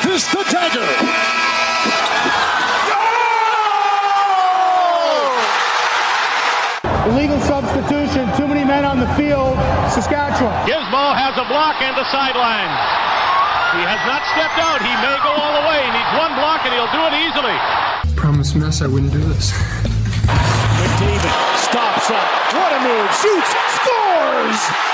uses the dagger. Illegal substitution, too many men on the field, Saskatchewan. Gizmo has a block and the sideline. He has not stepped out. He may go all the way. He needs one block and he'll do it easily. Promise Mess I wouldn't do this. McDavid stops up. What a move. Shoots. Scores!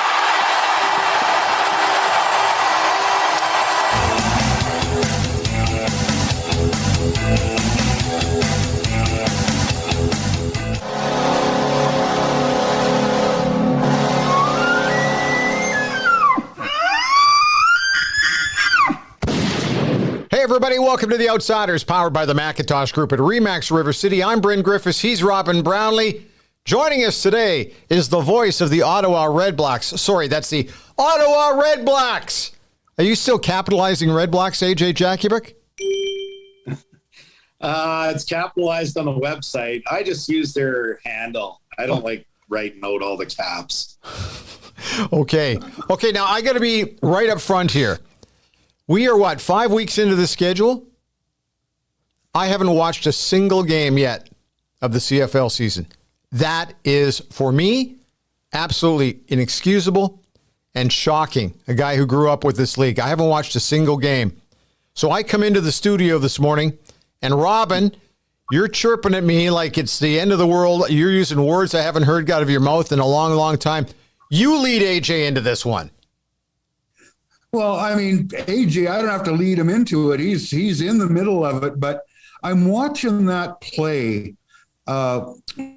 Hey everybody, welcome to The Outsiders, powered by the Macintosh Group at RE/MAX River City. I'm Bryn Griffiths, he's Robin Brownlee. Joining us today is the voice of the Ottawa Redblacks. Sorry, that's the Ottawa Redblacks. Are you still capitalizing Redblacks, AJ Jakubec? It's capitalized on the website. I just use their handle. I don't like writing out all the caps. Okay, now I got to be right up front here. We are, 5 weeks into the schedule? I haven't watched a single game yet of the CFL season. That is, for me, absolutely inexcusable and shocking. A guy who grew up with this league. I haven't watched a single game. So I come into the studio this morning, and Robin, you're chirping at me like it's the end of the world. You're using words I haven't heard out of your mouth in a long, long time. You lead AJ into this one. Well, I mean, AJ, I don't have to lead him into it. He's in the middle of it, but I'm watching that play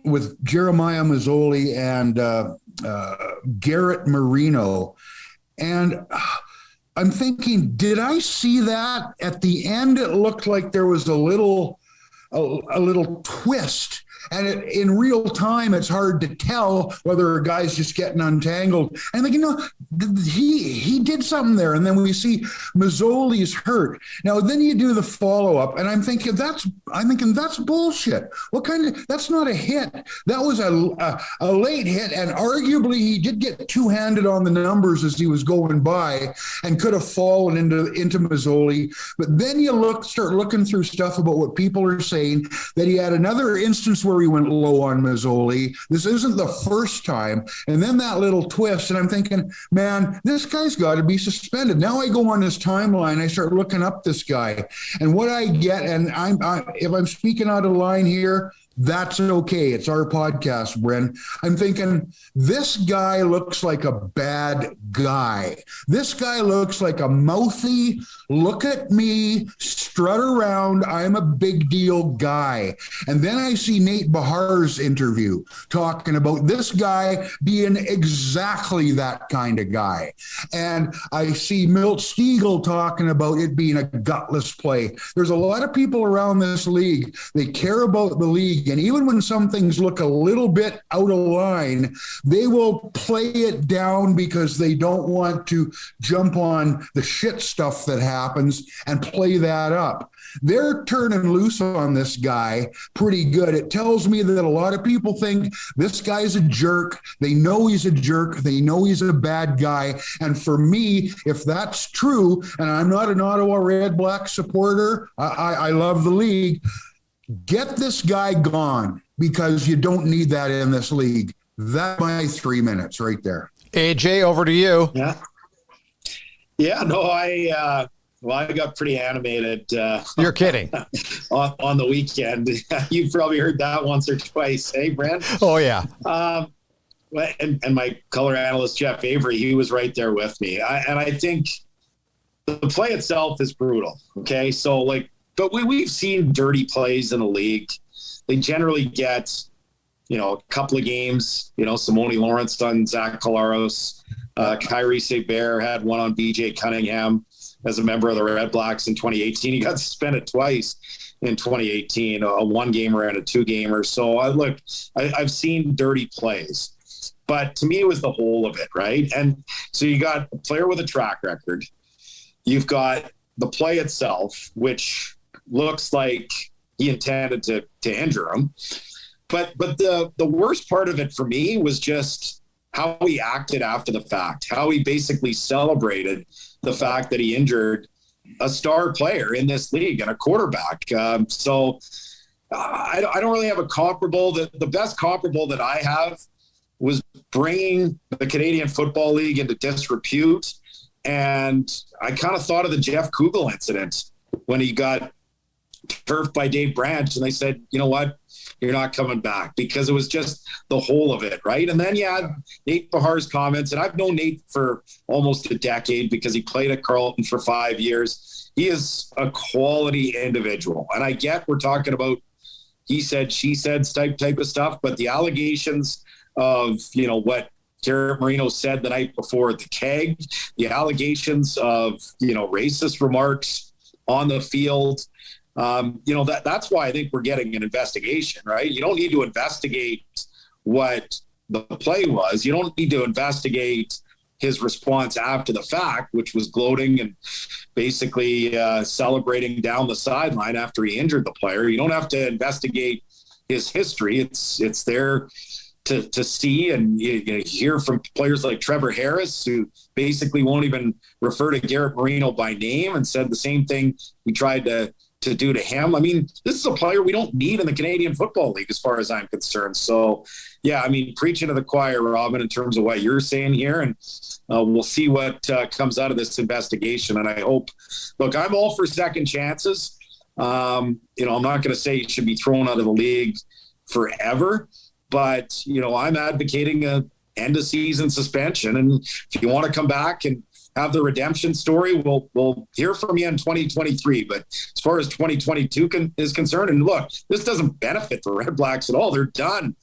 with Jeremiah Masoli and Garrett Marino, and I'm thinking, did I see that at the end? It looked like there was a little twist. And in real time, it's hard to tell whether a guy's just getting untangled. And like, he did something there. And then we see Masoli's hurt. Now, then you do the follow-up, and I'm thinking that's bullshit. That's not a hit. That was a late hit, and arguably he did get two-handed on the numbers as he was going by and could have fallen into Masoli. But then you start looking through stuff about what people are saying, that he had another instance where he went low on Masoli. This isn't the first time. And then that little twist, and I'm thinking, man, this guy's got to be suspended. Now I go on his timeline, I start looking up this guy, and what I get, and if I'm speaking out of line here, that's okay. It's our podcast, Bryn. I'm thinking, this guy looks like a bad guy. This guy looks like a mouthy, look at me, strut around, I'm a big deal guy. And then I see Nate Bahar's interview talking about this guy being exactly that kind of guy. And I see Milt Stiegel talking about it being a gutless play. There's a lot of people around this league, they care about the league. And even when some things look a little bit out of line, they will play it down because they don't want to jump on the shit stuff that happens and play that up. They're turning loose on this guy pretty good. It tells me that a lot of people think this guy's a jerk. They know he's a jerk. They know he's a bad guy. And for me, if that's true, and I'm not an Ottawa Redblacks supporter, I love the league, get this guy gone, because you don't need that in this league. That's my 3 minutes right there. AJ, over to you. Yeah, no, I got pretty animated. You're kidding. on the weekend. You've probably heard that once or twice. Hey, Brent? Oh, yeah. And my color analyst, Jeff Avery, he was right there with me. I think the play itself is brutal. Okay, so but we've seen dirty plays in the league. They generally get, a couple of games. Simone Lawrence on Zach Collaros. Kyrie Sebear had one on BJ Cunningham as a member of the Redblacks in 2018. He got suspended twice in 2018, a one-gamer and a two-gamer. So I've seen dirty plays. But to me, it was the whole of it, right? And so you got a player with a track record. You've got the play itself, which looks like he intended to injure him. But the worst part of it for me was just how he acted after the fact, how he basically celebrated the fact that he injured a star player in this league and a quarterback. So I don't really have a comparable. The best comparable that I have was bringing the Canadian Football League into disrepute. And I kind of thought of the Jeff Kugel incident when he got turfed by Dave Branch, and they said, you know what, you're not coming back, because it was just the whole of it, right? And then you had Nate Bahar's comments, and I've known Nate for almost a decade because he played at Carleton for 5 years. He is a quality individual. And I get we're talking about he said, she said type of stuff, but the allegations of, you know, what Garrett Marino said the night before at the keg, the allegations of, you know, racist remarks on the field, you know, that's why I think we're getting an investigation, right? You don't need to investigate what the play was. You don't need to investigate his response after the fact, which was gloating and basically celebrating down the sideline after he injured the player. You don't have to investigate his history. It's there to see, and you hear from players like Trevor Harris, who basically won't even refer to Garrett Marino by name, and said the same thing we tried to do to him. I mean, this is a player we don't need in the Canadian Football League as far as I'm concerned. So, yeah, I mean, preaching to the choir, Robin, in terms of what you're saying here, and we'll see what comes out of this investigation. And I hope, look, I'm all for second chances. You know, I'm not going to say he should be thrown out of the league forever, but, you know, I'm advocating a end of season suspension. And if you want to come back and have the redemption story, we'll hear from you in 2023. But as far as 2022 is concerned, and look, this doesn't benefit the Red Blacks at all. They're done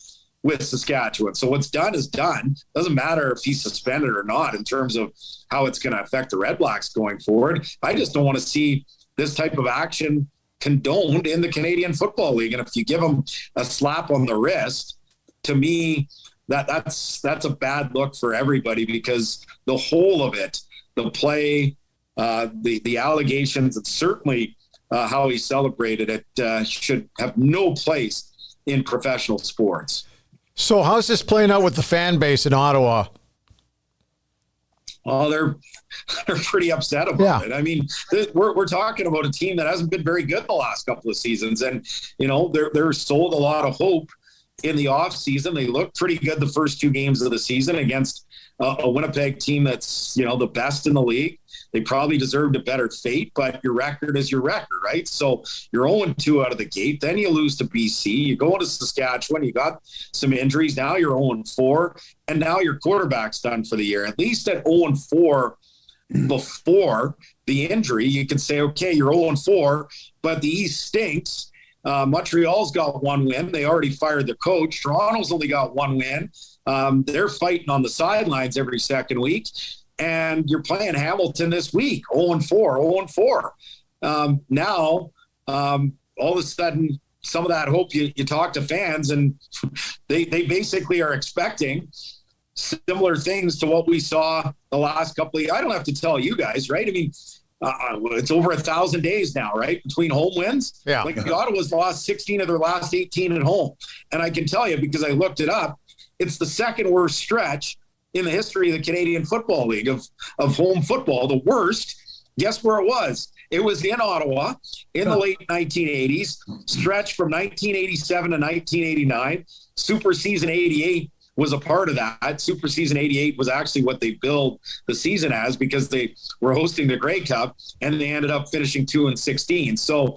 with Saskatchewan. So what's done is done. Doesn't matter if he's suspended or not in terms of how it's going to affect the Red Blacks going forward. I just don't want to see this type of action condoned in the Canadian Football League. And if you give them a slap on the wrist, to me, that's a bad look for everybody, because the whole of it, the play, the allegations, and certainly how he celebrated it should have no place in professional sports. So how's this playing out with the fan base in Ottawa? Oh, they're pretty upset about it. I mean, we're talking about a team that hasn't been very good the last couple of seasons, and you know they're sold a lot of hope in the off season. They looked pretty good the first two games of the season against a Winnipeg team that's, you know, the best in the league. They probably deserved a better fate, but your record is your record, right? So you're 0-2 out of the gate. Then you lose to BC. You go into Saskatchewan. You got some injuries. Now you're 0-4, and now your quarterback's done for the year. At least at 0-4 before the injury, you can say, okay, you're 0-4, but the East stinks. Montreal's got one win. They already fired their coach. Toronto's only got one win. They're fighting on the sidelines every second week. And you're playing Hamilton this week, 0-4. Now, all of a sudden, some of that hope, you talk to fans, and they basically are expecting similar things to what we saw the last couple of years. I don't have to tell you guys, right? I mean, it's over 1,000 days now, right, between home wins. Yeah. Like Ottawa's lost 16 of their last 18 at home. And I can tell you, because I looked it up, it's the second worst stretch in the history of the Canadian Football League of home football. The worst, guess where it was? It was in Ottawa in the late 1980s, stretch from 1987 to 1989. Super Season 88 was a part of that. Super Season 88 was actually what they billed the season as, because they were hosting the Grey Cup and they ended up finishing 2-16. So,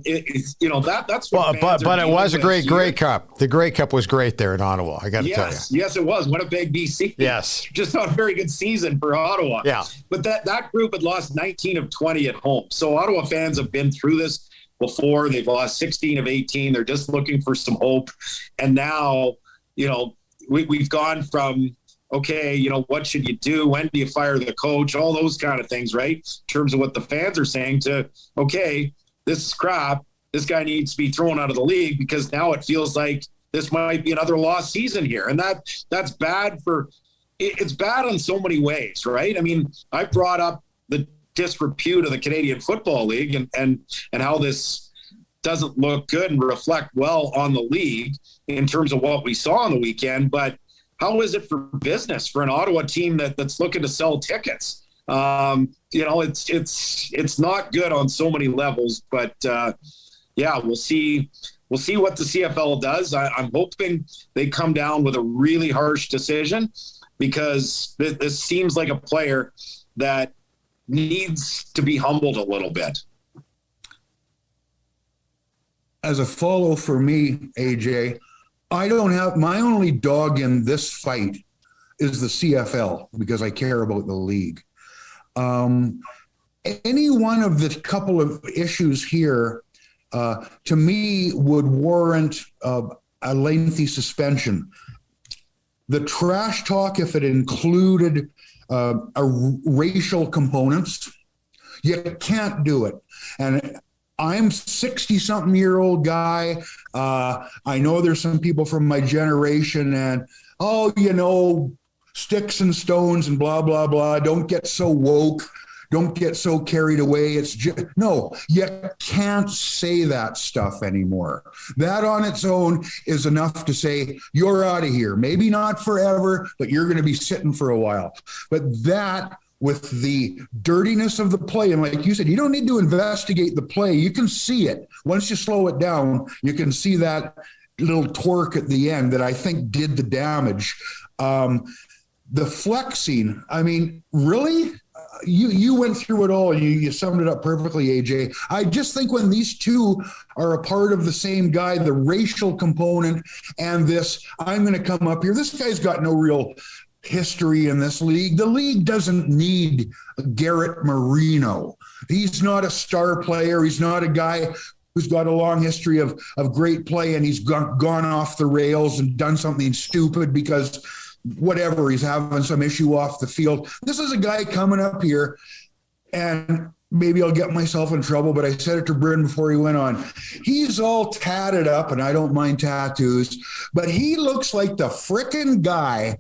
you know, that's what. But it was a great Grey Cup. The Grey Cup was great there in Ottawa. I got to tell you. Yes, it was. Winnipeg, BC. Yes. Just not a very good season for Ottawa. Yeah. But that group had lost 19 of 20 at home. So Ottawa fans have been through this before. They've lost 16 of 18. They're just looking for some hope. And now, you know, we've gone from, okay, you know, what should you do? When do you fire the coach? All those kind of things, right? In terms of what the fans are saying, to, okay, this is crap. This guy needs to be thrown out of the league, because now it feels like this might be another lost season here. And that's bad it's bad in so many ways, right? I mean, I brought up the disrepute of the Canadian Football League and how this doesn't look good and reflect well on the league in terms of what we saw on the weekend. But how is it for business for an Ottawa team that's looking to sell tickets? It's not good on so many levels, but we'll see. We'll see what the CFL does. I'm hoping they come down with a really harsh decision, because this seems like a player that needs to be humbled a little bit. As a follow for me, AJ, I don't have, my only dog in this fight is the CFL, because I care about the league. Any one of the couple of issues here, to me, would warrant a lengthy suspension. The trash talk, if it included racial components, you can't do it. And I'm 60-something-year-old guy. I know there's some people from my generation and, sticks and stones and blah, blah, blah. Don't get so woke. Don't get so carried away. It's just, no, you can't say that stuff anymore. That on its own is enough to say, you're out of here. Maybe not forever, but you're going to be sitting for a while. But that, with the dirtiness of the play, and like you said, you don't need to investigate the play. You can see it. Once you slow it down, you can see that little twerk at the end that I think did the damage. The flexing, I mean, really? You went through it all. You summed it up perfectly, AJ. I just think when these two are a part of the same guy, the racial component and this, I'm going to come up here. This guy's got no real history in this league. The league doesn't need Garrett Marino. He's not a star player. He's not a guy who's got a long history of great play, and he's gone off the rails and done something stupid because whatever, he's having some issue off the field. This is a guy coming up here, and maybe I'll get myself in trouble, but I said it to Bryn before he went on. He's all tatted up, and I don't mind tattoos, but he looks like the frickin' guy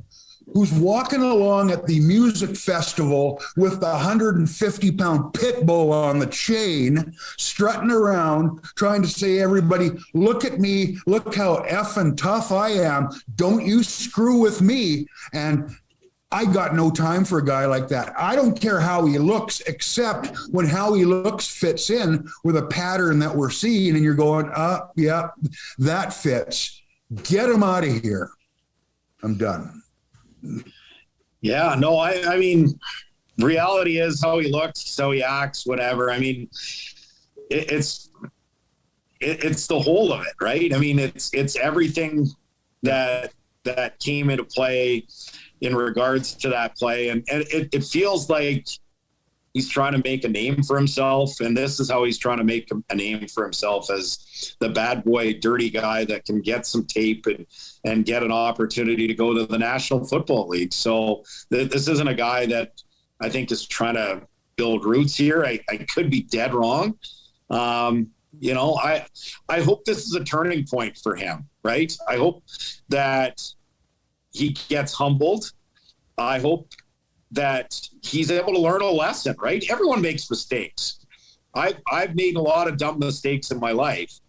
who's walking along at the music festival with the 150-pound pit bull on the chain, strutting around, trying to say, everybody, look at me, look how effing tough I am, don't you screw with me. And I got no time for a guy like that. I don't care how he looks, except when how he looks fits in with a pattern that we're seeing, and you're going, yeah, that fits. Get him out of here. I'm done. Yeah, no, I mean, reality is how he looks, how he acts, whatever. I mean, it's the whole of it, right? I mean, it's everything that came into play in regards to that play. And it feels like he's trying to make a name for himself. And this is how he's trying to make a name for himself, as the bad boy, dirty guy that can get some tape and get an opportunity to go to the National Football League. So this isn't a guy that I think is trying to build roots here. I could be dead wrong. I hope this is a turning point for him, right? I hope that he gets humbled. I hope that he's able to learn a lesson, right? Everyone makes mistakes. I've made a lot of dumb mistakes in my life.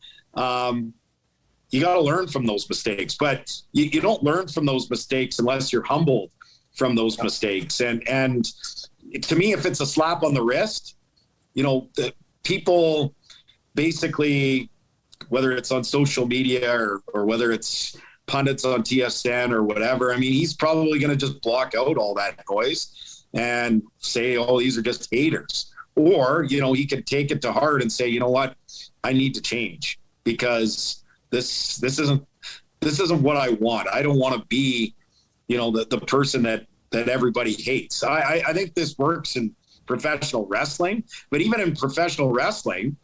You got to learn from those mistakes, but you don't learn from those mistakes unless you're humbled from those mistakes. And to me, if it's a slap on the wrist, the people basically, whether it's on social media or whether it's pundits on TSN or whatever, I mean, he's probably going to just block out all that noise and say, oh, these are just haters. Or, he could take it to heart and say, you know what, I need to change, because this isn't what I want. I don't want to be, the person that everybody hates. I think this works in professional wrestling, but even in professional wrestling,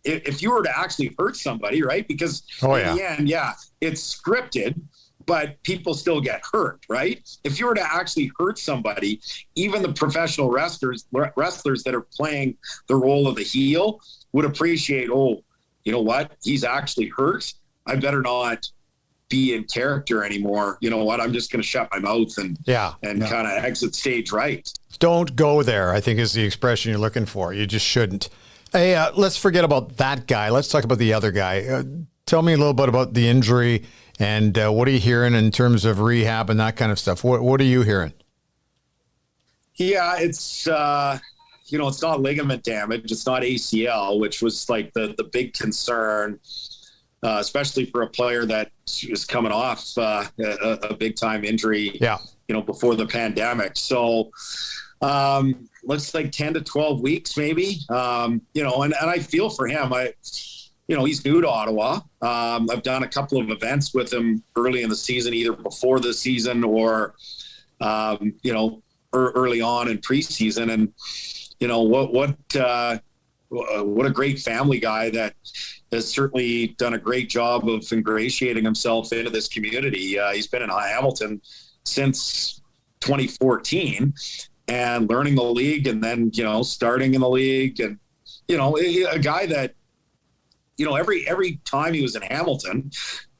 if you were to actually hurt somebody, right? Because in the end, it's scripted, but people still get hurt, right? If you were to actually hurt somebody, even the professional wrestlers that are playing the role of the heel would appreciate, oh, you know what? He's actually hurt. I better not be in character anymore. You know what? I'm just going to shut my mouth and kind of exit stage right. Don't go there, I think, is the expression you're looking for. You just shouldn't. Hey, let's forget about that guy. Let's talk about the other guy. Tell me a little bit about the injury and what are you hearing in terms of rehab and that kind of stuff? What are you hearing? Yeah, it's it's not ligament damage. It's not ACL, which was like the big concern, especially for a player that is coming off a big time injury. Yeah. Before the pandemic. So looks like 10 to 12 weeks, maybe. And I feel for him. He's new to Ottawa. I've done a couple of events with him early in the season, either before the season or early on in preseason. And what a great family guy that has certainly done a great job of ingratiating himself into this community. He's been in Hamilton since 2014 and learning the league, and then starting in the league, and a guy that every time he was in Hamilton,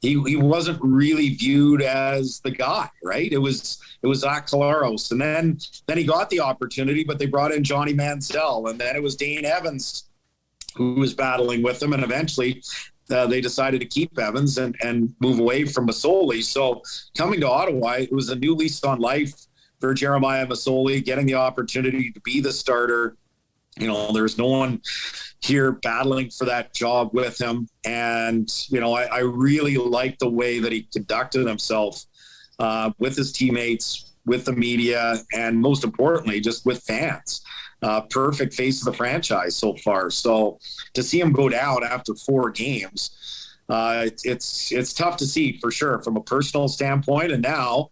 he wasn't really viewed as the guy, right? It was Zach Collaros, and then he got the opportunity, but they brought in Johnny Manziel, and then it was Dane Evans who was battling with him, and eventually they decided to keep Evans and move away from Masoli. So coming to Ottawa, it was a new lease on life for Jeremiah Masoli, getting the opportunity to be the starter. There's no one here battling for that job with him. And, I really like the way that he conducted himself with his teammates, with the media, and most importantly, just with fans. Perfect face of the franchise so far. So to see him go down after 4 games, it's tough to see for sure from a personal standpoint. And now,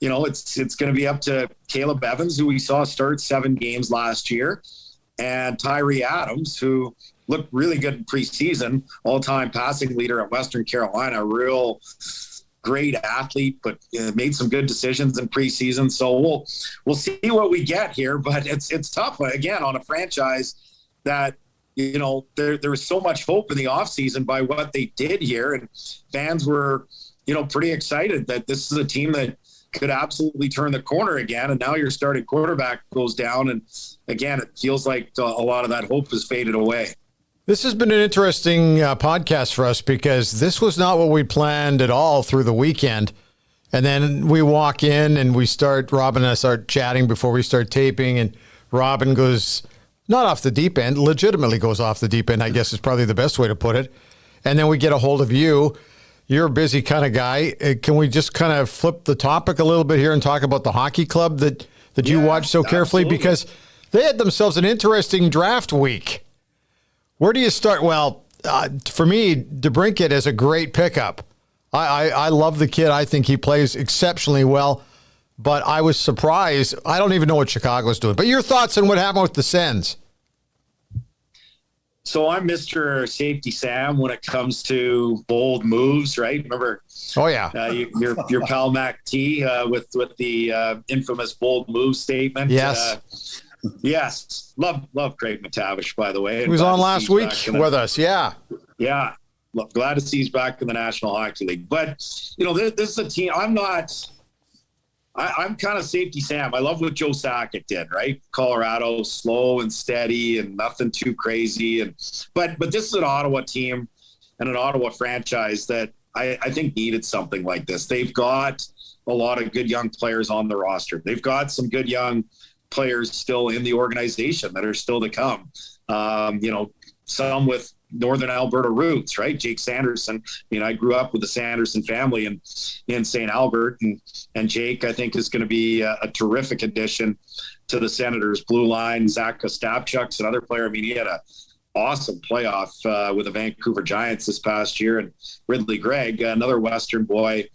it's going to be up to Caleb Evans, who we saw start 7 games last year, and Tyree Adams, who looked really good in preseason, all-time passing leader at Western Carolina, real great athlete, but made some good decisions in preseason. So we'll see what we get here, but it's tough again on a franchise that there was so much hope in the offseason by what they did here, and fans were pretty excited that this is a team that could absolutely turn the corner again. And now your starting quarterback goes down, and again it feels like a lot of that hope has faded away. This has been an interesting podcast for us, because this was not what we planned at all through the weekend. And then we walk in and Robin and I start chatting before we start taping, and Robin goes, not off the deep end, legitimately goes off the deep end, I guess is probably the best way to put it. And then we get a hold of you. You're a busy kind of guy. Can we just kind of flip the topic a little bit here and talk about the hockey club that you watch so carefully? Absolutely. Because they had themselves an interesting draft week. Where do you start? Well, for me, DeBrincat is a great pickup. I love the kid. I think he plays exceptionally well, but I was surprised. I don't even know what Chicago's doing. But your thoughts on what happened with the Sens? So I'm Mr. Safety Sam when it comes to bold moves, right? Remember? Oh yeah, your pal Mac T with the infamous bold move statement. Yes. Yes, love Craig McTavish, by the way. He was on last week with us. Yeah. Glad to see he's back in the National Hockey League. But this is a team. I'm kind of Safety Sam. I love what Joe Sakic did, right? Colorado, slow and steady and nothing too crazy. But this is an Ottawa team and an Ottawa franchise that I think needed something like this. They've got a lot of good young players on the roster. They've got some good young players still in the organization that are still to come. Some with Northern Alberta roots, right? Jake Sanderson. I grew up with the Sanderson family in St. Albert, and Jake, I think, is going to be a terrific addition to the Senators blue line. Zach Ostapchuk's another player. He had an awesome playoff with the Vancouver Giants this past year. And Ridley Gregg, another Western boy,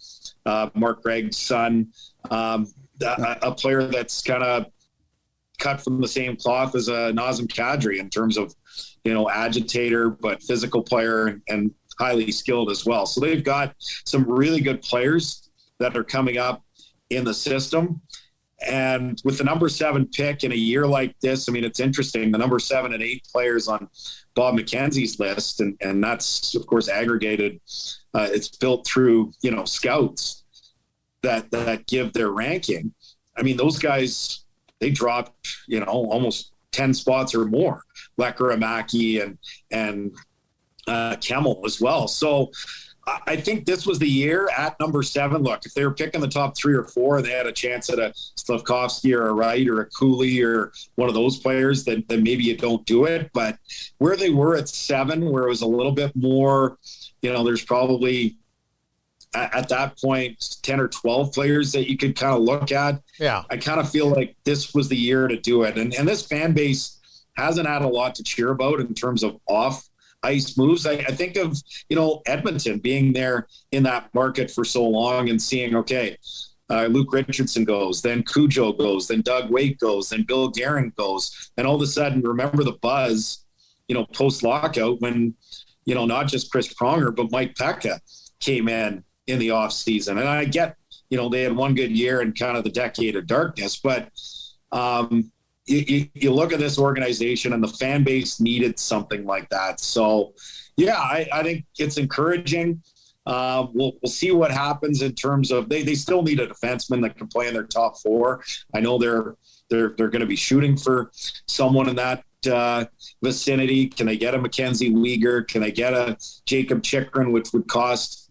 Mark Gregg's son, a player that's kind of cut from the same cloth as a Nazem Kadri in terms of, agitator, but physical player and highly skilled as well. So they've got some really good players that are coming up in the system. And with the number 7 pick in a year like this, it's interesting. The number 7 and 8 players on Bob McKenzie's list, and that's, of course, aggregated. It's built through, scouts that give their ranking. Those guys, they dropped, almost 10 spots or more. Lekaramaki and Campbell as well. So I think this was the year at number 7. Look, if they were picking the top 3 or 4, they had a chance at a Slafkovsky or a Wright or a Cooley or one of those players, then maybe you don't do it. But where they were at 7, where it was a little bit more, there's probably at that point 10 or 12 players that you could kind of look at. Yeah. I kind of feel like this was the year to do it. And this fan base hasn't had a lot to cheer about in terms of off ice moves. I think of, Edmonton being there in that market for so long and seeing, Luke Richardson goes, then Cujo goes, then Doug Waite goes, then Bill Guerin goes. And all of a sudden, remember the buzz, post lockout when, not just Chris Pronger, but Mike Pekka came in the off season. And I get, they had one good year in kind of the decade of darkness, but you look at this organization and the fan base needed something like that. So, yeah, I think it's encouraging. We'll see what happens in terms of they still need a defenseman that can play in their top 4. I know they're going to be shooting for someone in that vicinity. Can they get a Mackenzie Weegar? Can they get a Jacob Chikrin, which would cost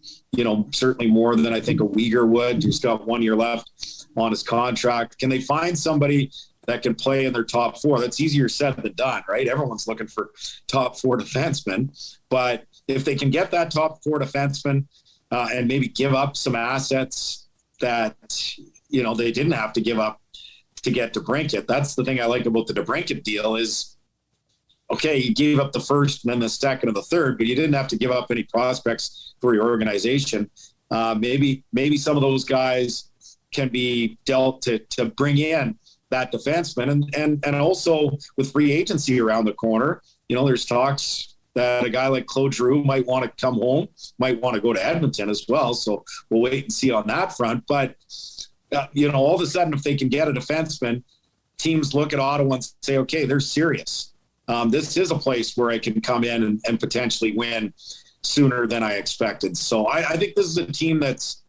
certainly more than I think a Weegar would, who's got 1 year left on his contract? Can they find somebody that can play in their top 4? That's easier said than done, right? Everyone's looking for top 4 defensemen. But if they can get that top 4 defenseman and maybe give up some assets that, they didn't have to give up to get DeBrincat. That's the thing I like about the DeBrincat deal is, you gave up the first and then the second and the third, but you didn't have to give up any prospects for your organization. Maybe some of those guys can be dealt to bring in that defenseman. And also with free agency around the corner, there's talks that a guy like Claude Giroux might want to come home, might want to go to Edmonton as well. So we'll wait and see on that front. But, all of a sudden, if they can get a defenseman, teams look at Ottawa and say, okay, they're serious. This is a place where I can come in and potentially win sooner than I expected. So I think this is a team that's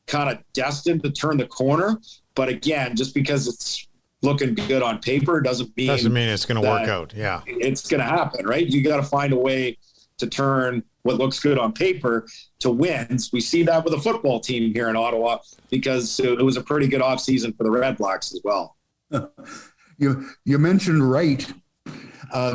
kind of destined to turn the corner. But again, just because it's looking good on paper doesn't mean it's going to work out. Yeah, it's going to happen, right? You got to find a way to turn what looks good on paper to wins. We see that with a football team here in Ottawa because it was a pretty good offseason for the Red Blacks as well. You mentioned Wright.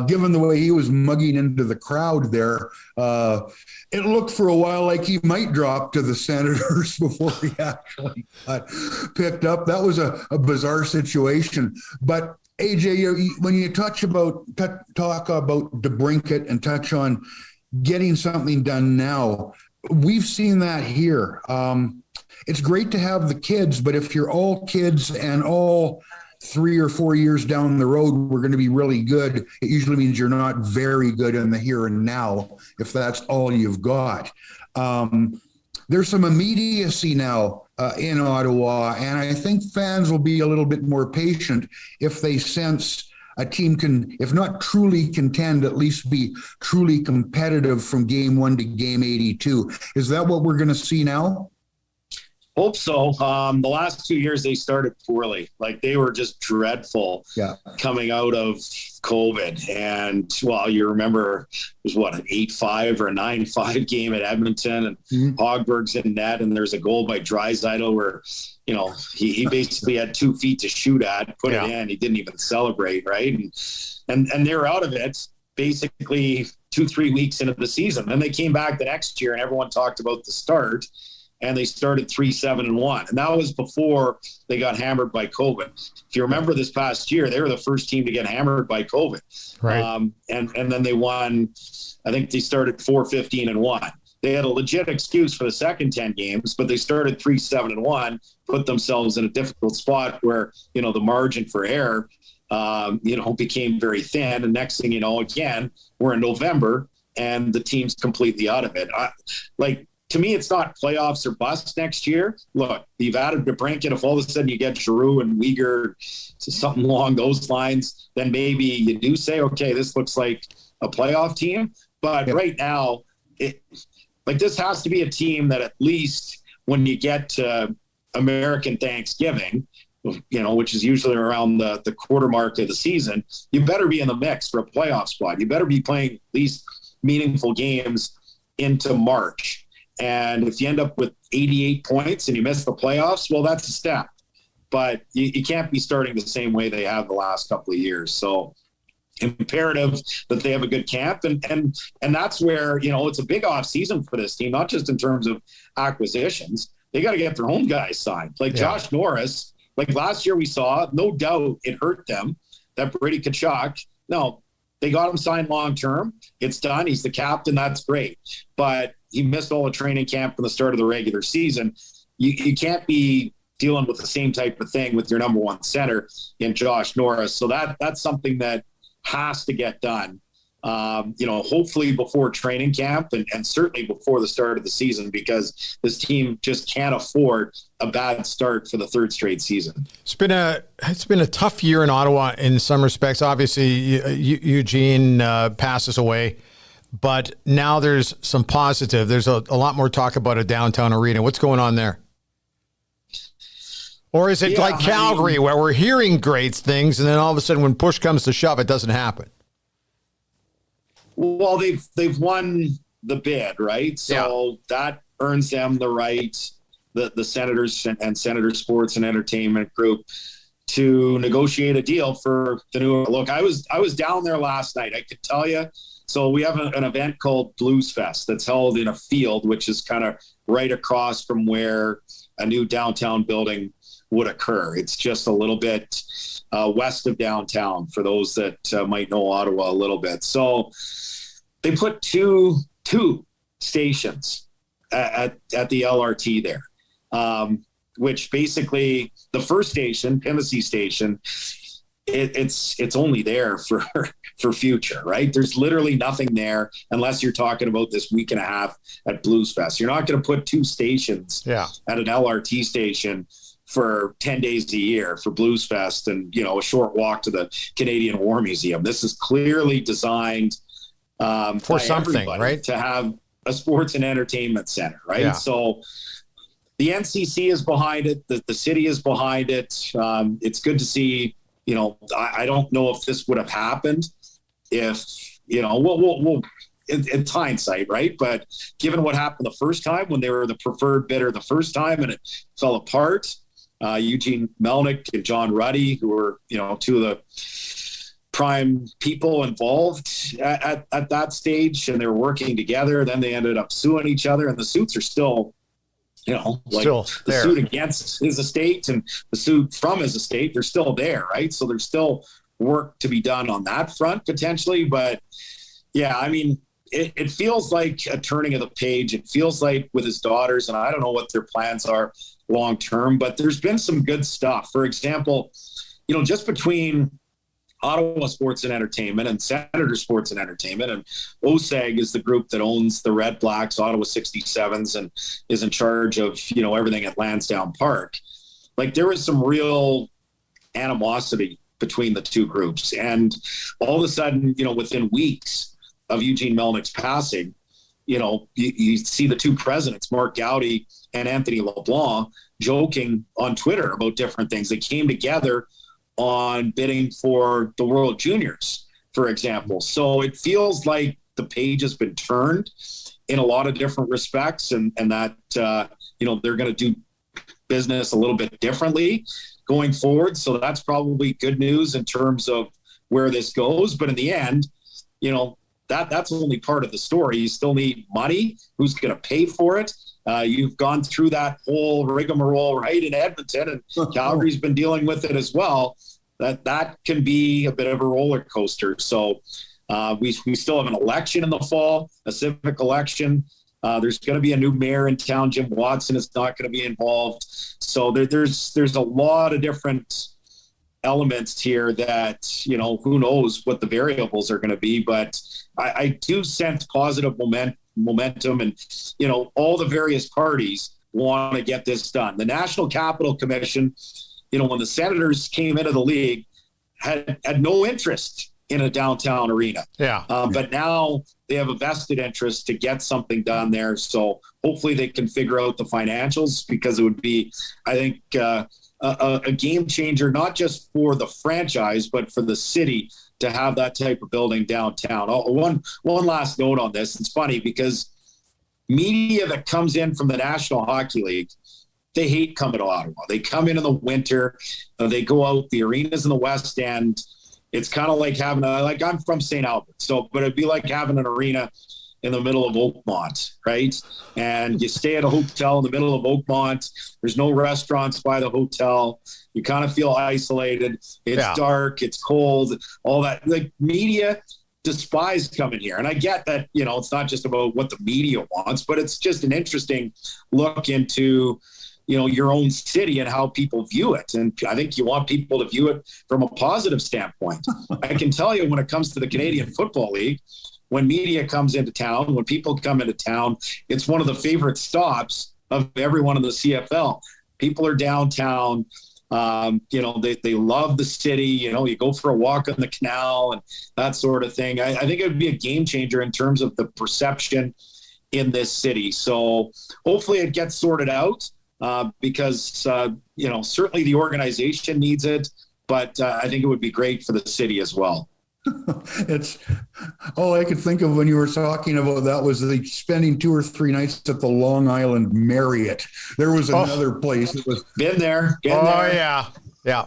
Given the way he was mugging into the crowd there, it looked for a while like he might drop to the Senators before he actually got picked up. That was a bizarre situation. But AJ, when you talk about DeBrincat and touch on getting something done now, we've seen that here. It's great to have the kids, but if you're all kids and all 3 or 4 years down the road, we're going to be really good, it usually means you're not very good in the here and now, if that's all you've got. There's some immediacy now in Ottawa, and I think fans will be a little bit more patient if they sense a team can, if not truly contend, at least be truly competitive from game 1 to game 82. Is that what we're going to see now? Hope so. The last 2 years they started poorly. Like they were just dreadful coming out of COVID. And you remember it was an 8-5 or a 9-5 game at Edmonton and Hogberg's in net. And there's a goal by Draisaitl where, he basically had 2 feet to shoot at, put it in. He didn't even celebrate. Right. And they were out of it basically 2-3 weeks into the season. Then they came back the next year and everyone talked about the start. And they started 3-7-1. And that was before they got hammered by COVID. If you remember this past year, they were the first team to get hammered by COVID. Right. And then they won, I think they started 4-15-1. They had a legit excuse for the second 10 games, but they started 3-7-1, put themselves in a difficult spot where, the margin for error, became very thin. And next thing you know, again, we're in November and the team's completely out of it. To me, it's not playoffs or bust next year. Look, you've added DeBrincat. If all of a sudden you get Giroux and Weegar, something along those lines, then maybe you do say, okay, this looks like a playoff team. But right now, this has to be a team that at least when you get to American Thanksgiving, which is usually around the quarter mark of the season, you better be in the mix for a playoff spot. You better be playing at least meaningful games into March. And if you end up with 88 points and you miss the playoffs, well, that's a step. But you can't be starting the same way they have the last couple of years. So imperative that they have a good camp. And that's where, it's a big off season for this team, not just in terms of acquisitions. They got to get their own guys signed. Josh Norris, last year we saw, no doubt it hurt them that Brady Tkachuk. No, they got him signed long-term. It's done. He's the captain. That's great. But he missed all the training camp from the start of the regular season. You can't be dealing with the same type of thing with your number one center in Josh Norris. So that's something that has to get done, hopefully before training camp and certainly before the start of the season, because this team just can't afford a bad start for the third straight season. It's been a tough year in Ottawa in some respects. Obviously, Eugene passes away, but now there's some positive. There's a lot more talk about a downtown arena. What's going on there? Or is it like Calgary, where we're hearing great things, and then all of a sudden when push comes to shove, it doesn't happen? Well, they've won the bid, right? So that earns them the right, the Senators and Senators Sports and Entertainment Group, to negotiate a deal for the new look. I was down there last night. I could tell you. So we have an event called Blues Fest that's held in a field, which is kind of right across from where a new downtown building would occur. It's just a little bit west of downtown for those that might know Ottawa a little bit. So they put two stations at the LRT there, which basically the first station, Pimsey Station, it's only there for future, right? There's literally nothing there unless you're talking about this week and a half at Blues Fest. You're not going to put two stations at an LRT station for 10 days a year for Blues Fest and, a short walk to the Canadian War Museum. This is clearly designed for something, right? To have a sports and entertainment center, right? Yeah. So the NCC is behind it. The city is behind it. It's good to see, I don't know if this would have happened if, we'll it's hindsight, right? But given what happened the first time when they were the preferred bidder the first time and it fell apart, Eugene Melnyk and John Ruddy, who were, two of the prime people involved at that stage, and they were working together. Then they ended up suing each other, and the suits are still, still the suit against his estate and the suit from his estate, they're still there, right? So there's still work to be done on that front potentially. But yeah, I mean, it feels like a turning of the page. It feels like with his daughters, and I don't know what their plans are long term, but there's been some good stuff. For example, just between Ottawa Sports and Entertainment and Senator Sports and Entertainment, and OSEG is the group that owns the Red Blacks, Ottawa 67s, and is in charge of, everything at Lansdowne Park. There was some real animosity between the two groups. And all of a sudden, within weeks of Eugene Melnyk's passing, you see the two presidents, Mark Gowdy and Anthony LeBlanc, joking on Twitter about different things. They came together on bidding for the World Juniors, for example. So it feels like the page has been turned in a lot of different respects, and that, they're going to do business a little bit differently going forward. So that's probably good news in terms of where this goes. But in the end, that's only part of the story. You still need money. Who's going to pay for it? You've gone through that whole rigmarole, right, in Edmonton, and Calgary's been dealing with it as well. That can be a bit of a roller coaster. So we still have an election in the fall, a civic election. There's going to be a new mayor in town. Jim Watson is not going to be involved. So there's a lot of different elements here that, who knows what the variables are going to be. But I do sense positive momentum, and, all the various parties want to get this done. The National Capital Commission, when the Senators came into the league, had no interest in a downtown arena. Yeah. But now they have a vested interest to get something done there. So hopefully they can figure out the financials, because it would be, I think, a game changer, not just for the franchise, but for the city to have that type of building downtown. One last note on this. It's funny because media that comes in from the National Hockey League, they hate coming to Ottawa. They come in the winter, they go out, the arenas in the West End. It's kind of like having I'm from St. Albert, but it'd be like having an arena in the middle of Oakmont, right? And you stay at a hotel in the middle of Oakmont. There's no restaurants by the hotel. You kind of feel isolated. It's dark. It's cold. All that. Like, media despise coming here. And I get that, it's not just about what the media wants, but it's just an interesting look into, your own city and how people view it. And I think you want people to view it from a positive standpoint. I can tell you, when it comes to the Canadian Football League, when media comes into town, when people come into town, it's one of the favorite stops of everyone in the CFL. People are downtown. They love the city. You go for a walk on the canal and that sort of thing. I think it would be a game changer in terms of the perception in this city. So hopefully it gets sorted out because, certainly the organization needs it, but I think it would be great for the city as well. It's all I could think of when you were talking about that was spending 2 or 3 nights at the Long Island Marriott. There was another place that was been there. Yeah.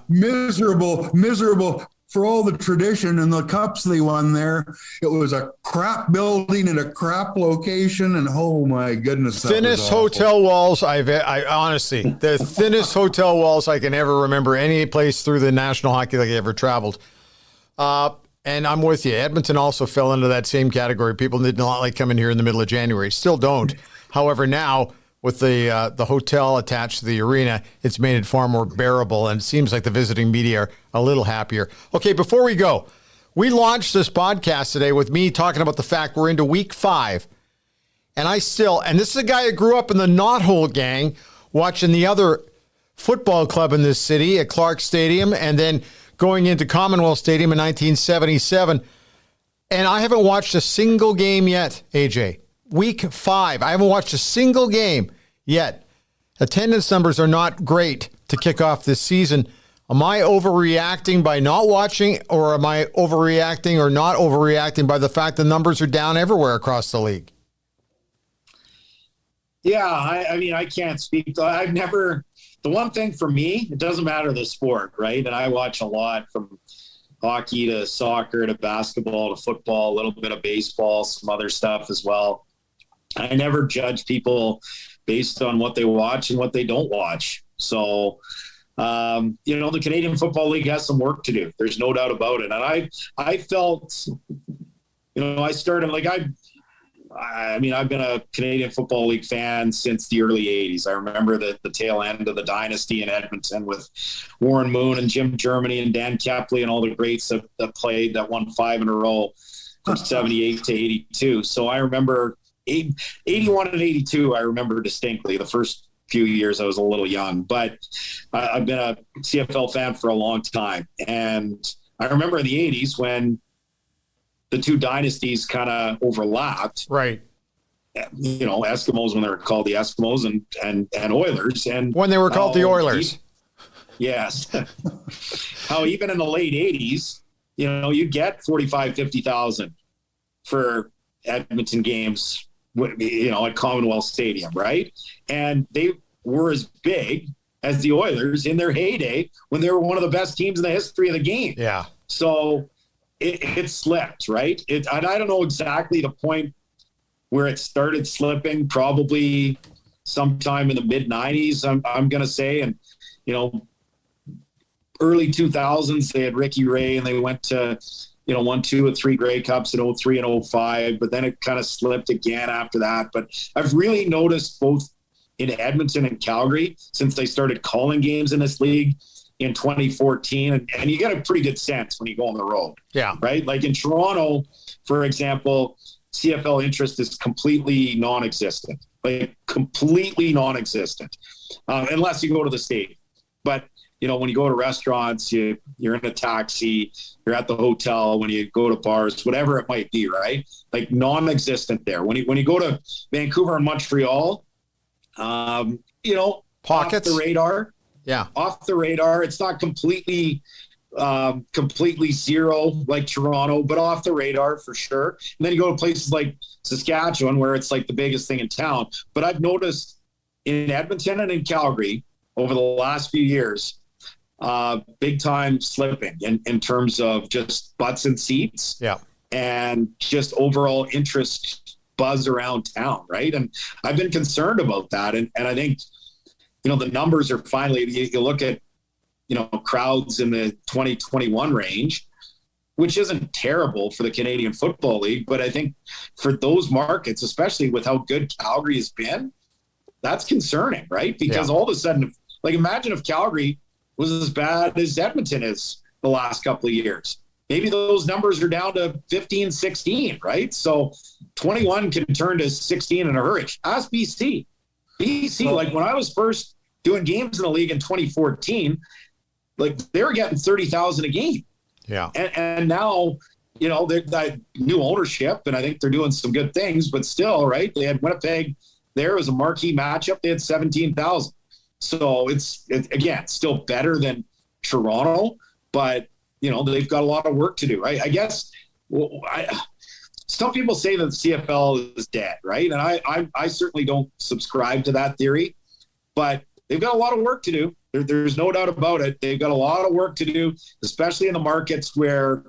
Miserable for all the tradition and the cups they won there. It was a crap building at a crap location, and oh my goodness, thinnest hotel walls I honestly, the thinnest hotel walls I can ever remember any place through the National Hockey League I ever traveled. And I'm with you. Edmonton also fell into that same category. People did not like coming here in the middle of January. Still don't. However, now with the hotel attached to the arena, it's made it far more bearable, and it seems like the visiting media are a little happier. Okay, before we go, we launched this podcast today with me talking about the fact we're into week 5. And this is a guy who grew up in the Knothole gang, watching the other football club in this city at Clark Stadium, and then going into Commonwealth Stadium in 1977. And I haven't watched a single game yet, AJ. Week 5. I haven't watched a single game yet. Attendance numbers are not great to kick off this season. Am I overreacting by not watching, or am I overreacting or not overreacting by the fact the numbers are down everywhere across the league? Yeah, I can't speak. The one thing for me, it doesn't matter the sport, right? And I watch a lot, from hockey to soccer to basketball to football, a little bit of baseball, some other stuff as well. I never judge people based on what they watch and what they don't watch. So, the Canadian Football League has some work to do. There's no doubt about it. And I felt, I started I've been a Canadian Football League fan since the early 80s. I remember the tail end of the dynasty in Edmonton with Warren Moon and Jim Germany and Dan Kepley and all the greats that played, that won 5 in a row from 78 to 82. So I remember 81 and 82, I remember distinctly. The first few years I was a little young, but I've been a CFL fan for a long time. And I remember in the 80s when the two dynasties kind of overlapped. Right. Eskimos when they were called the Eskimos and Oilers. And when they were called the Oilers. Yes. How even in the late 80s, you get 45, 50,000 for Edmonton games, at Commonwealth Stadium, right? And they were as big as the Oilers in their heyday when they were one of the best teams in the history of the game. Yeah. So it slipped, right? And I don't know exactly the point where it started slipping, probably sometime in the mid-90s, I'm going to say. And, early 2000s, they had Ricky Ray, and they went to, won 2 or 3 Grey Cups in 03 and 05, but then it kind of slipped again after that. But I've really noticed both in Edmonton and Calgary, since they started calling games in this league in 2014, and you get a pretty good sense when you go on the road. Yeah. Right? Like in Toronto, for example, CFL interest is completely non-existent. Like completely non-existent, unless you go to the state. But, when you go to restaurants, you're in a taxi, you're at the hotel, when you go to bars, whatever it might be, right? Like non-existent there. When you go to Vancouver and Montreal, pockets off the radar. Yeah. Off the radar. It's not completely completely zero like Toronto, but off the radar for sure. And then you go to places like Saskatchewan where it's like the biggest thing in town. But I've noticed in Edmonton and in Calgary over the last few years, big time slipping in terms of just butts and seats. Yeah. And just overall interest buzz around town, right? And I've been concerned about that. And I think, the numbers are finally, you look at, crowds in the 2021 range, which isn't terrible for the Canadian Football League. But I think for those markets, especially with how good Calgary has been, that's concerning, right? Because all of a sudden, like imagine if Calgary was as bad as Edmonton is the last couple of years. Maybe those numbers are down to 15, 16, right? So 21 can turn to 16 in a hurry. Ask BC. Like when I was first doing games in the league in 2014, like they were getting 30,000 a game. Yeah. And now, they're that new ownership, and I think they're doing some good things, but still, right? They had Winnipeg there as a marquee matchup. They had 17,000. So it's again, still better than Toronto, but they've got a lot of work to do. I guess some people say that the CFL is dead, right? And I certainly don't subscribe to that theory, but they've got a lot of work to do. There's no doubt about it. They've got a lot of work to do, especially in the markets where,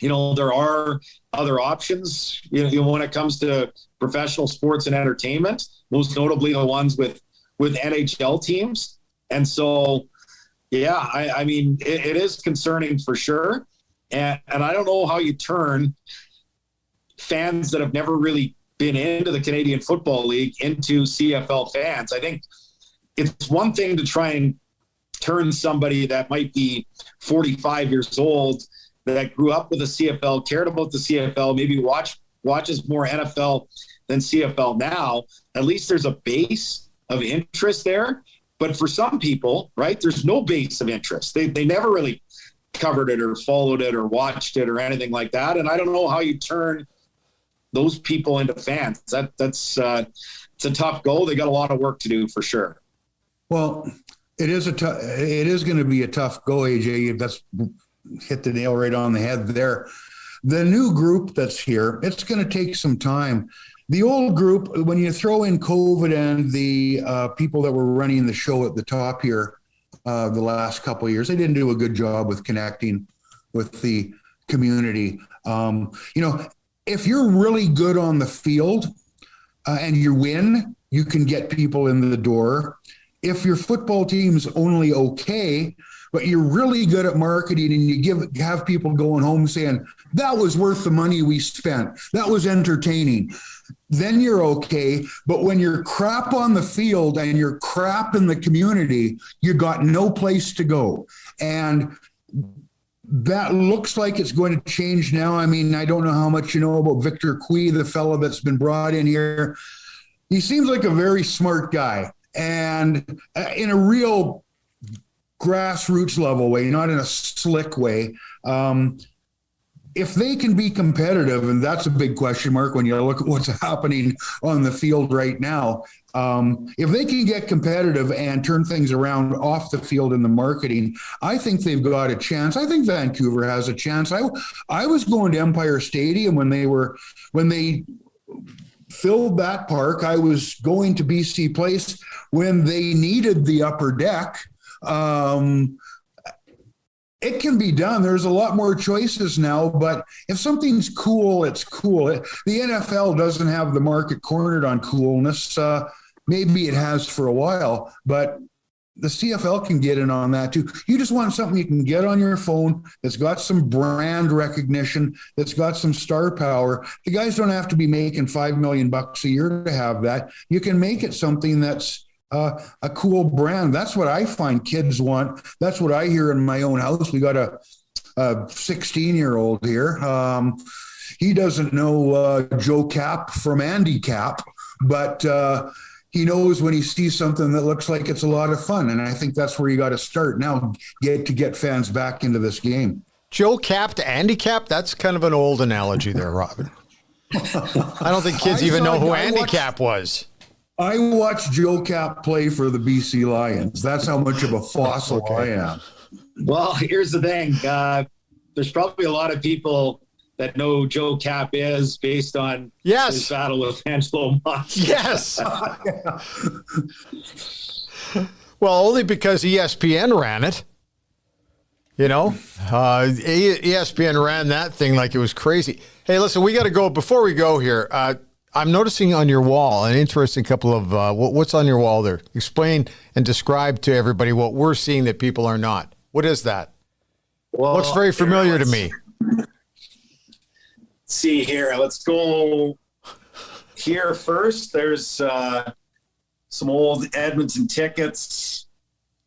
there are other options, when it comes to professional sports and entertainment, most notably the ones with NHL teams. And so, yeah, I mean, it is concerning for sure. And I don't know how you turn fans that have never really been into the Canadian Football League into CFL fans. I think it's one thing to try and turn somebody that might be 45 years old that grew up with the CFL, cared about the CFL, maybe watches more NFL than CFL now. At least there's a base of interest there. But for some people, right, there's no base of interest. They never really covered it or followed it or watched it or anything like that. And I don't know how you turn those people into fans. That's it's a tough goal. They got a lot of work to do for sure. Well, it is going to be a tough go, AJ. That's hit the nail right on the head there. The new group that's here, it's going to take some time. The old group, when you throw in COVID and the people that were running the show at the top here the last couple of years, they didn't do a good job with connecting with the community. If you're really good on the field and you win, you can get people in the door. If your football team's only okay, but you're really good at marketing and you have people going home saying, that was worth the money we spent, that was entertaining, then you're okay. But when you're crap on the field and you're crap in the community, you got no place to go. And that looks like it's going to change now. I mean, I don't know how much you know about Victor Cui, the fellow that's been brought in here. He seems like a very smart guy, and in a real grassroots level way, not in a slick way. If they can be competitive, and that's a big question mark when you look at what's happening on the field right now, if they can get competitive and turn things around off the field in the marketing, I think they've got a chance. I think Vancouver has a chance. I was going to Empire Stadium when they filled that park. I was going to BC Place when they needed the upper deck. It can be done. There's a lot more choices now, but if something's cool, it's cool. The NFL doesn't have the market cornered on coolness. Maybe it has for a while, but the CFL can get in on that too. You just want something you can get on your phone that's got some brand recognition, that's got some star power. The guys don't have to be making $5 million a year to have that. You can make it something that's a cool brand. That's what I find kids want. That's what I hear in my own house. We got a 16-year-old here. He doesn't know Joe Cap from Andy Cap, but he knows when he sees something that looks like it's a lot of fun. And I think that's where you got to start now, get fans back into this game. Joe Cap to Andy Cap, that's kind of an old analogy there, Robin. I don't think kids even know who Andy Cap was. I watched Joe Cap play for the BC Lions. That's how much of a fossil I am. Well, here's the thing. There's probably a lot of people that know who Joe Cap is based on his battle with Angelo Monti. Yes. Well, only because ESPN ran it. You know, ESPN ran that thing like it was crazy. Hey, listen, we got to go. Before we go here, I'm noticing on your wall an interesting couple of what's on your wall there. Explain and describe to everybody what we're seeing that people are not. What is that? Well, looks very familiar to me. See here. Let's go here first. There's some old Edmonton tickets.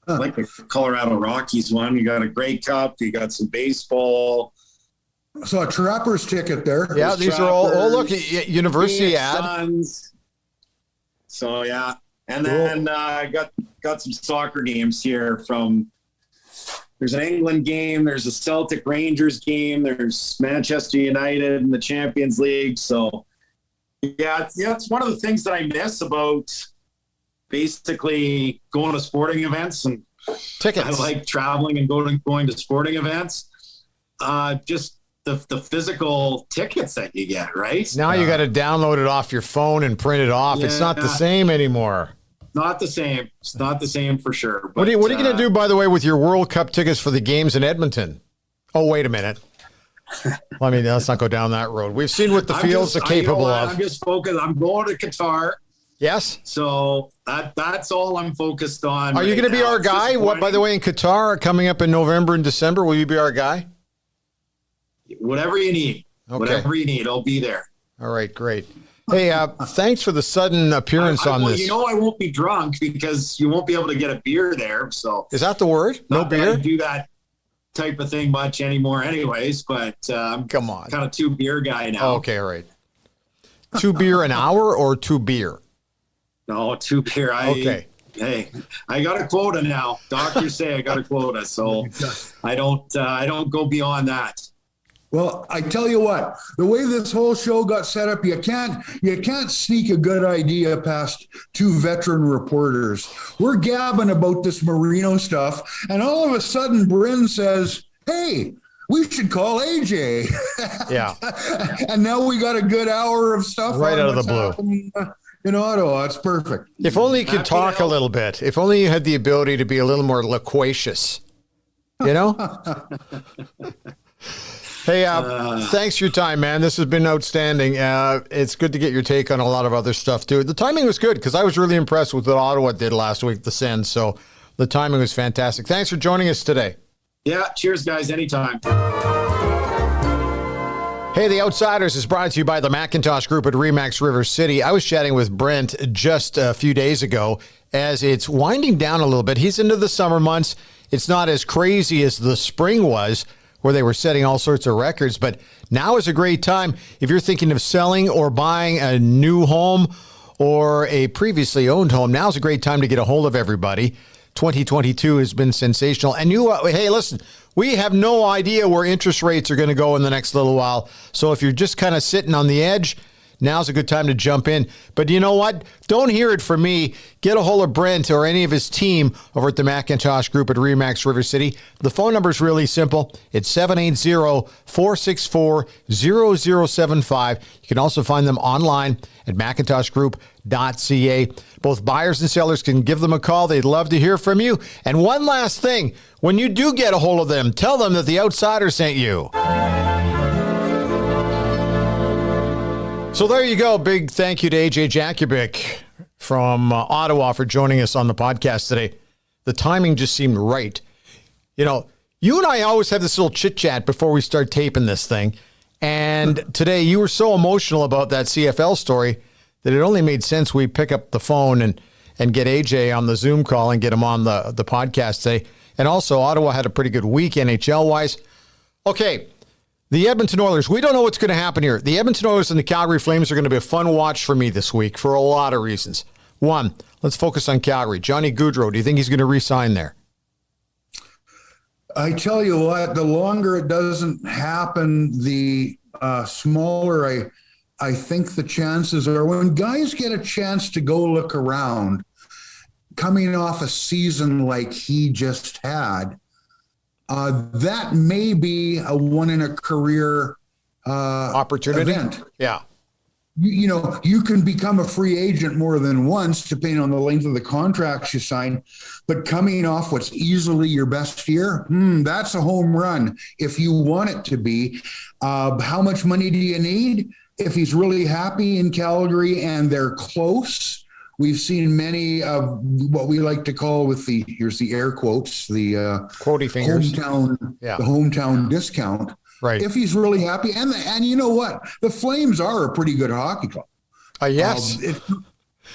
Like the Colorado Rockies one. You got a Grey Cup. You got some baseball. So a Trappers ticket there. Yeah, these are all. Oh, look, University ad. Suns. So yeah, and then got some soccer games here. From there's an England game. There's a Celtic Rangers game. There's Manchester United in the Champions League. So yeah, it's one of the things that I miss about basically going to sporting events, and tickets. I like traveling and going to sporting events. Just the physical tickets that you get, right? Now you got to download it off your phone and print it off. Yeah, it's not the same anymore. Not the same. It's not the same for sure. But, what are you going to do, by the way, with your World Cup tickets for the games in Edmonton? Oh, wait a minute. Well, I mean, let's not go down that road. We've seen what the fields are capable of. I'm just focused. I'm going to Qatar. Yes. So that's all I'm focused on. Are you going to be our guy? What, by the way, in Qatar, coming up in November and December, will you be our guy? Whatever you need. Okay. Whatever you need, I'll be there. All right, great. Hey, thanks for the sudden appearance on this. You know I won't be drunk because you won't be able to get a beer there. So is that the word? No beer? I don't do that type of thing much anymore anyways, but I'm come on, kind of 2 beer guy now. Oh, okay, all right. 2 beer an hour or 2 beer? No, 2 beer. Okay. Hey, I got a quota now. Doctors say I got a quota, so I don't go beyond that. Well, I tell you what, the way this whole show got set up, you can't sneak a good idea past 2 veteran reporters. We're gabbing about this Marino stuff, and all of a sudden Bryn says, "Hey, we should call AJ." Yeah. And now we got a good hour of stuff right out of the blue. In Ottawa, it's perfect. If only you could talk a little bit. If only you had the ability to be a little more loquacious. You know? Hey, thanks for your time, man. This has been outstanding. It's good to get your take on a lot of other stuff, too. The timing was good because I was really impressed with what Ottawa did last week, the Sens. So the timing was fantastic. Thanks for joining us today. Yeah, cheers, guys. Anytime. Hey, The Outsiders is brought to you by the Macintosh Group at RE/MAX River City. I was chatting with Brent just a few days ago as it's winding down a little bit. He's into the summer months. It's not as crazy as the spring was, where they were setting all sorts of records, but now is a great time if you're thinking of selling or buying a new home or a previously owned home. Now's a great time to get a hold of everybody. 2022 has been sensational. And hey, listen, we have no idea where interest rates are going to go in the next little while. So if you're just kind of sitting on the edge, now's a good time to jump in. But you know what? Don't hear it from me. Get a hold of Brent or any of his team over at the Macintosh Group at RE/MAX River City. The phone number is really simple. It's 780-464-0075. You can also find them online at macintoshgroup.ca. Both buyers and sellers can give them a call. They'd love to hear from you. And one last thing, when you do get a hold of them, tell them that the Outsider sent you. So there you go. Big thank you to AJ Jakubec from Ottawa for joining us on the podcast today. The timing just seemed right. You know, you and I always have this little chit-chat before we start taping this thing. And today you were so emotional about that CFL story that it only made sense we pick up the phone and get AJ on the Zoom call and get him on the podcast today. And also, Ottawa had a pretty good week NHL-wise. Okay. The Edmonton Oilers, we don't know what's going to happen here. The Edmonton Oilers and the Calgary Flames are going to be a fun watch for me this week for a lot of reasons. One, let's focus on Calgary. Johnny Gaudreau, do you think he's going to re-sign there? I tell you what, the longer it doesn't happen, the smaller I think the chances are. When guys get a chance to go look around, coming off a season like he just had, that may be a one in a career opportunity. Event. Yeah. You know, you can become a free agent more than once, depending on the length of the contracts you sign. But coming off what's easily your best year, that's a home run if you want it to be. How much money do you need? If he's really happy in Calgary and they're close, we've seen many of what we like to call here's the air quotes, the quotey fingers, the hometown discount. Right. If he's really happy, and you know what, the Flames are a pretty good hockey club. Yes, it's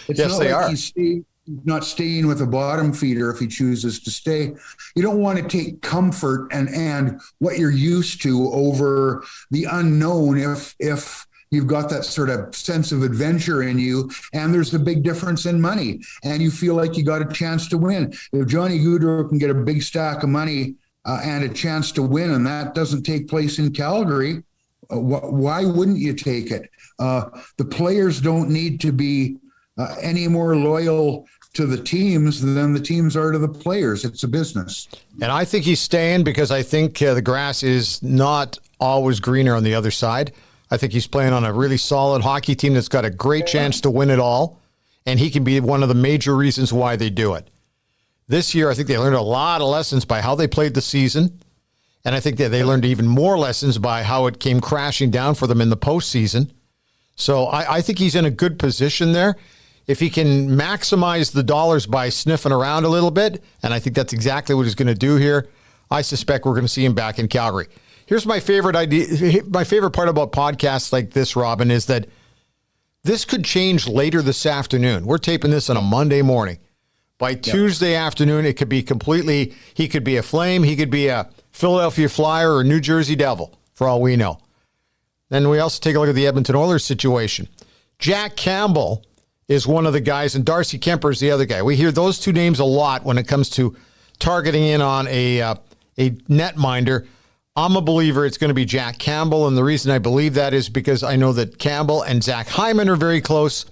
yes, not they like are. He's not staying with a bottom feeder if he chooses to stay. You don't want to take comfort and what you're used to over the unknown. If you've got that sort of sense of adventure in you, and there's a big difference in money, and you feel like you got a chance to win. If Johnny Gaudreau can get a big stack of money and a chance to win, and that doesn't take place in Calgary, why wouldn't you take it? The players don't need to be any more loyal to the teams than the teams are to the players. It's a business. And I think he's staying because I think the grass is not always greener on the other side. I think he's playing on a really solid hockey team that's got a great chance to win it all, and he can be one of the major reasons why they do it. This year, I think they learned a lot of lessons by how they played the season, and I think that they learned even more lessons by how it came crashing down for them in the postseason. So I think he's in a good position there. If he can maximize the dollars by sniffing around a little bit, and I think that's exactly what he's going to do here, I suspect we're going to see him back in Calgary. Here's my favorite idea. My favorite part about podcasts like this, Robin, is that this could change later this afternoon. We're taping this on a Monday morning. By Tuesday afternoon, it could be completely, he could be a Flame, he could be a Philadelphia Flyer or a New Jersey Devil, for all we know. Then we also take a look at the Edmonton Oilers situation. Jack Campbell is one of the guys, and Darcy Kemper is the other guy. We hear those two names a lot when it comes to targeting in on a netminder. I'm a believer it's going to be Jack Campbell, and the reason I believe that is because I know that Campbell and Zach Hyman are very close.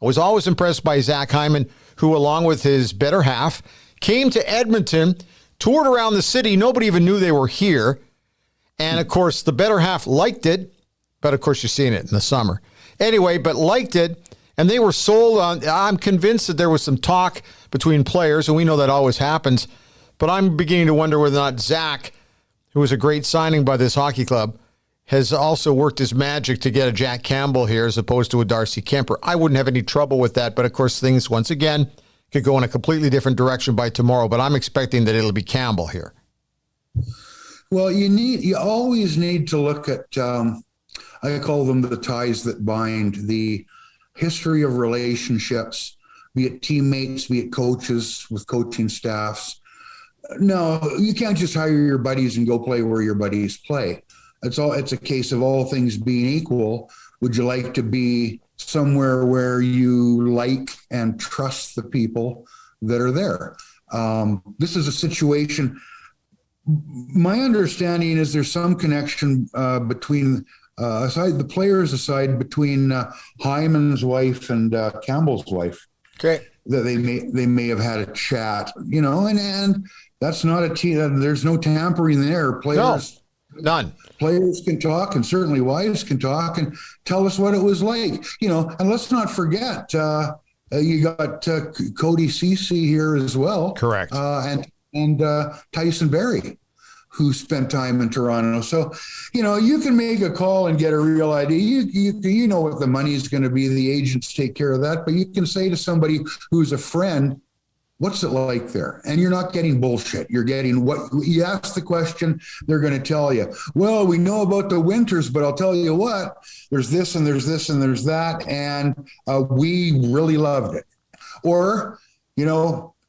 I was always impressed by Zach Hyman, who, along with his better half, came to Edmonton, toured around the city. Nobody even knew they were here. And, of course, the better half liked it, but, of course, you're seeing it in the summer. Anyway, but liked it, and they were sold on. I'm convinced that there was some talk between players, and we know that always happens, but I'm beginning to wonder whether or not Zach, who was a great signing by this hockey club, has also worked his magic to get a Jack Campbell here as opposed to a Darcy Kemper. I wouldn't have any trouble with that, but of course things, once again, could go in a completely different direction by tomorrow, but I'm expecting that it'll be Campbell here. Well, you always need to look at, I call them the ties that bind, the history of relationships, be it teammates, be it coaches with coaching staffs. No, you can't just hire your buddies and go play where your buddies play. It's a case of all things being equal. Would you like to be somewhere where you like and trust the people that are there? This is a situation. My understanding is there's some connection between the players aside between Hyman's wife and Campbell's wife. Okay, that they may have had a chat, and that's not a team. There's no tampering there. Players, no, none. Players can talk, and certainly wives can talk and tell us what it was like, and let's not forget, you got Cody Ceci here as well. Correct. And Tyson Barrie, who spent time in Toronto. So, you can make a call and get a real idea. You know what the money is going to be. The agents take care of that. But you can say to somebody who's a friend, what's it like there? And you're not getting bullshit. You're getting what you ask the question, they're going to tell you. Well, we know about the winters, but I'll tell you what, there's this and there's this and there's that. And we really loved it. Or,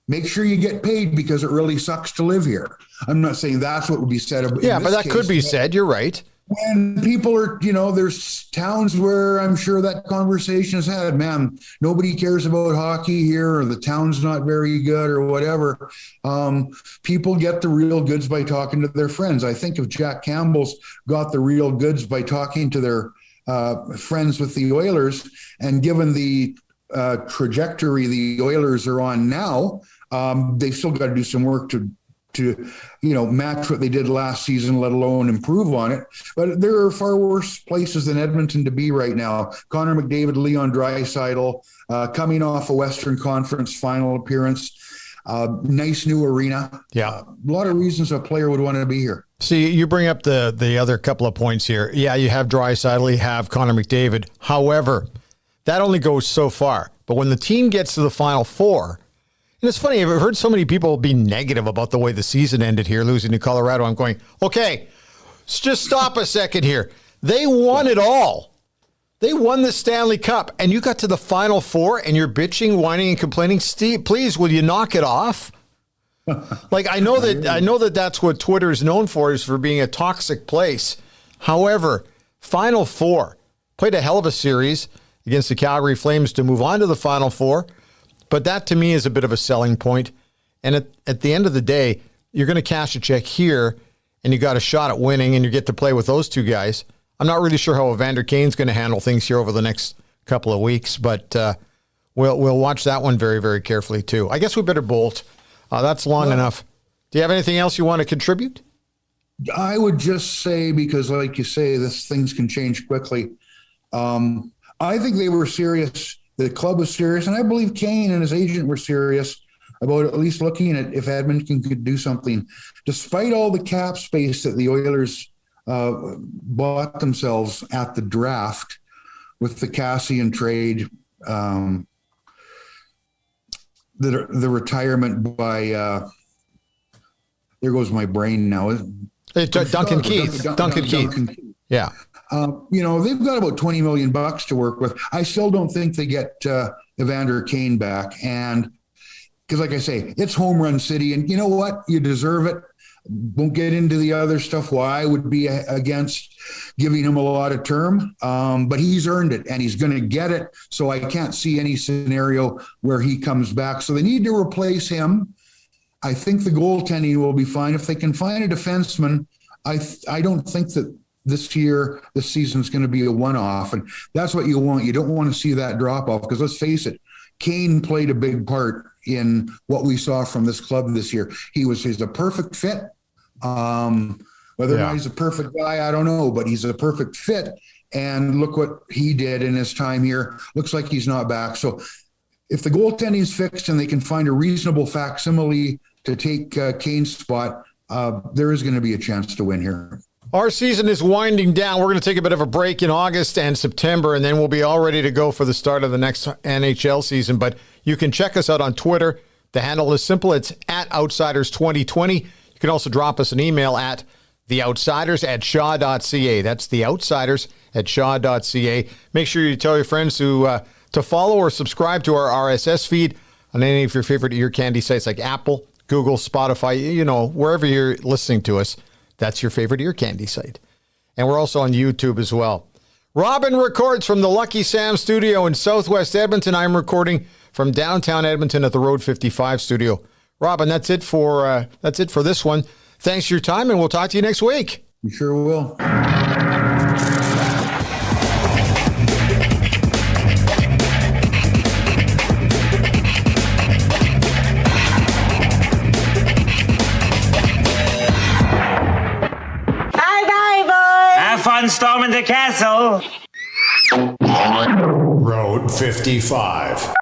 make sure you get paid because it really sucks to live here. I'm not saying that's what would be said. Yeah, but that could be said. You're right. When people are, there's towns where I'm sure that conversation is had, man, nobody cares about hockey here, or the town's not very good or whatever. People get the real goods by talking to their friends. I think if Jack Campbell's got the real goods by talking to their friends with the Oilers, and given the trajectory the Oilers are on now, they've still got to do some work to to, match what they did last season, let alone improve on it. But there are far worse places than Edmonton to be right now. Connor McDavid, Leon Draisaitl, coming off a Western Conference final appearance. Nice new arena. Yeah. A lot of reasons a player would want to be here. See, you bring up the other couple of points here. Yeah, you have Draisaitl, you have Connor McDavid. However, that only goes so far. But when the team gets to the Final Four, and it's funny, I've heard so many people be negative about the way the season ended here, losing to Colorado. I'm going, okay, just stop a second here. They won it all. They won the Stanley Cup, and you got to the Final Four, and you're bitching, whining, and complaining. Steve, please, will you knock it off? Like, I know that that's what Twitter is known for, is for being a toxic place. However, Final Four, played a hell of a series against the Calgary Flames to move on to the Final Four. But that, to me, is a bit of a selling point. And at the end of the day, you're going to cash a check here, and you got a shot at winning, and you get to play with those two guys. I'm not really sure how Evander Kane's going to handle things here over the next couple of weeks, but we'll watch that one very, very carefully, too. I guess we better bolt. That's long enough. Do you have anything else you want to contribute? I would just say, because like you say, things can change quickly. I think they were serious. The club was serious, and I believe Kane and his agent were serious about at least looking at if Edmonton could do something. Despite all the cap space that the Oilers bought themselves at the draft with the Cassian trade, the retirement by there goes my brain now. Duncan Keith. Duncan Keith. Yeah. They've got about $20 million to work with. I still don't think they get Evander Kane back. And because, like I say, it's home run city. And you know what? You deserve it. Won't get into the other stuff why I would be against giving him a lot of term. But he's earned it, and he's going to get it. So I can't see any scenario where he comes back. So they need to replace him. I think the goaltending will be fine. If they can find a defenseman, I don't think that this season is going to be a one-off, and that's what you want. You don't want to see that drop-off, because let's face it, Kane played a big part in what we saw from this club this year. He's a perfect fit. Whether or not he's a perfect guy, I don't know, but he's a perfect fit, and look what he did in his time here. Looks like he's not back. So if the goaltending's fixed and they can find a reasonable facsimile to take Kane's spot, there is going to be a chance to win here. Our season is winding down. We're going to take a bit of a break in August and September, and then we'll be all ready to go for the start of the next NHL season. But you can check us out on Twitter. The handle is simple. It's at Outsiders2020. You can also drop us an email at theoutsiders@shaw.ca. That's theoutsiders@shaw.ca. Make sure you tell your friends to follow or subscribe to our RSS feed on any of your favorite ear candy sites like Apple, Google, Spotify, wherever you're listening to us. That's your favorite ear candy site. And we're also on YouTube as well. Robin records from the Lucky Sam studio in Southwest Edmonton. I'm recording from downtown Edmonton at the Road 55 studio. Robin, that's it for this one. Thanks for your time, and we'll talk to you next week. You sure will. Storming the castle. Road 55.